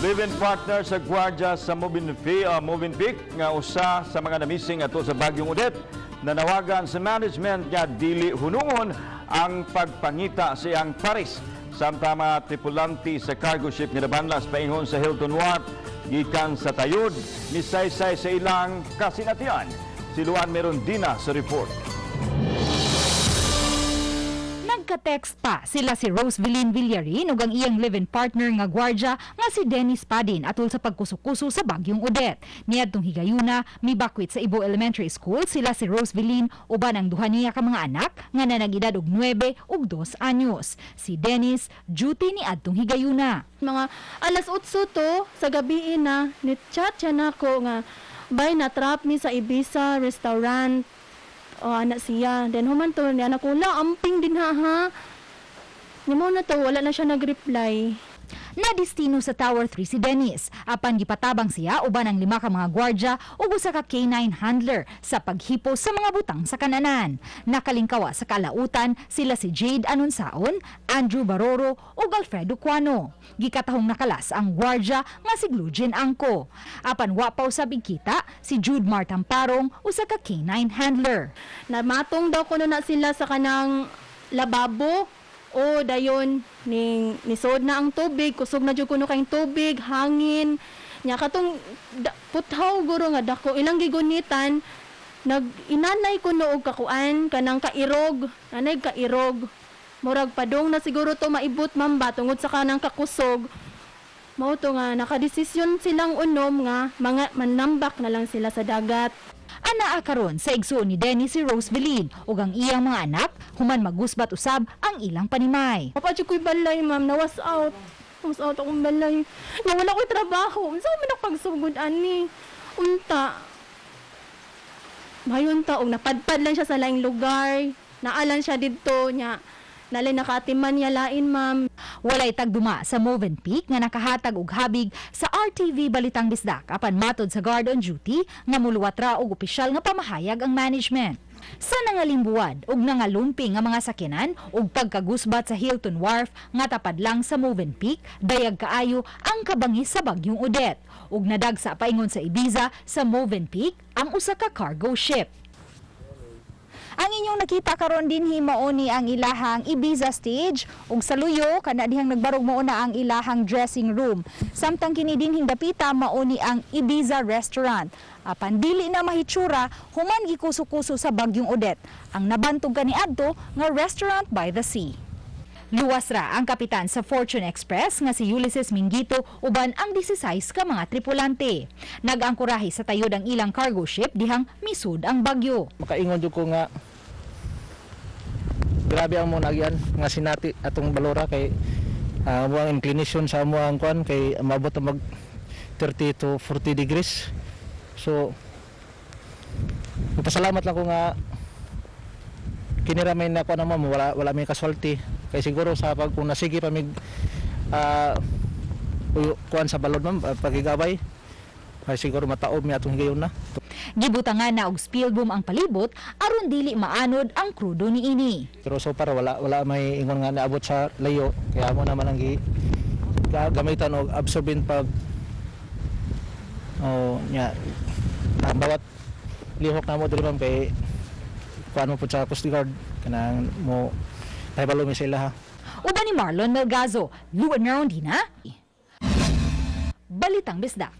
Live-in partner sa gwardya sa Movenpick nga usa sa mga namising ato sa Bagyong Udet, nanawagan sa management nga dili hunungon ang pagpangita sa iyang paris. Samtang mga tripulante sa cargo ship nga nabanlas paingon sa Hilton Wharf gikan sa tayod ni saysay sa ilang kasinatian. Si Luan Merondina sa report. Nagka-text pa sila si Roseveline Villarin ug ang iyang live-in partner nga gwardya nga si Dennis Padin atol sa pagkusukuso sa Bagyong Udet. Niadtong higayuna, mibakwit sa Ibo Elementary School sila si Roseveline uban ang duha niya ka mga anak nga nanag-edad og 9 ug 2 anyos. Si Dennis duty ni adtong higayuna. Mga alas 8 to sa gabi na ni-chat siya nako nga bay na trap mi sa Ibiza restaurant. O anak siya. Then human to ni anak ko la amping din ha. Ni mo na to wala na siya nag-reply. Nadistino sa Tower 3 si Dennis. Apan gipatabang siya uban ang 5 ka mga gwardya ug usa ka K9 handler sa paghipo sa mga butang sa kananan. Nakalingkawa sa kalautan sila si Jade Anunsaon, Andrew Baroro ug Alfredo Cuano. Gikatahong nakalas ang gwardya nga si Glugin Angko. Apan wa pa usab kita si Jude Martamparong usa ka K9 handler. Namatong daw kuno na sila sa kanang lababo. O dayon ning nisod na ang tubig, kusog na jud kuno kay tubig, hangin. Nya katong puthaw guro nga dako ilang gigunitan inanay kuno og kakuan kanang kairog, anay kairog. Murag padong na siguro to maibot mamba tungod sa kanang kakusog. Mao to nga nakadesisyon silang unom nga mga manambak na lang sila sa dagat. Anaa karon sa igsuon ni Dennis si Roseveline ug ang iyang mga anak human magusbat usab ang ilang panimay. Papa ko'y balay ma'am, nawas out. Was out akong balay. Nga wala ko'y trabaho. Unsa man ako pagsugod ani? Unta. Mayon ta og napadpad lang siya sa laing lugar. Naalan siya didto nya. Nalay nakatiman niya lain, ma'am. Walay tagduma sa Movenpick nga nakahatag og habig sa RTV Balitang Bisdak apan matod sa guard on duty nga muluwat ra og opisyal nga pamahayag ang management. Sa nangalimbuwad ug nangalumping nga mga sakinan ug pagkagusbat sa Hilton Wharf nga tapad lang sa Movenpick, dayag kaayo ang kabangis sa Bagyong Udet ug nadagsa paingon sa Ibiza sa Movenpick ang usa ka cargo ship. Ang inyong nakita karon dinhi mao ni ang ilahang Ibiza stage ug sa luyo kana dihang nagbarog mao na ang ilahang dressing room. Samtang kini dinhing dapita mao ni ang Ibiza restaurant. Apan dili na mahitsura human gikuso-kuso sa Bagyong Udet ang nabantog kaniadto nga restaurant by the sea. Luwas ra ang kapitan sa Fortune Express nga si Ulysses Mingito uban ang 16 ka mga tripulante. Nag-angkurahe sa tayod ang ilang cargo ship dihang misud ang bagyo. Makaingon jud ko nga grabe ang mo nagyan nga sinati atong balora kay mo ang inclination sa mo ang kwan kay mabot mag 30 to 40 degrees. So pasalamat lang ko nga kiniramay na ko na mo wala may casualty. Kay siguro sa pag kung nasigi pa mig kuan sa balon ma'am pagigabay ay siguro mataob mi atong higayon na. Gibutangan na og spill boom ang palibot aron dili maanod ang krudo niini. Pero so para wala may ingon nga naabot sa layo kaya mo naman ang gamitan og absorbent pag nya bawat lihok na mo diri ma'am kay kuan mo pud sa Coast Guard kanang mo tahibalo mi sila ha. Uban ni Marlon Melgazo, Luan Merondina, Balitang Bisdak.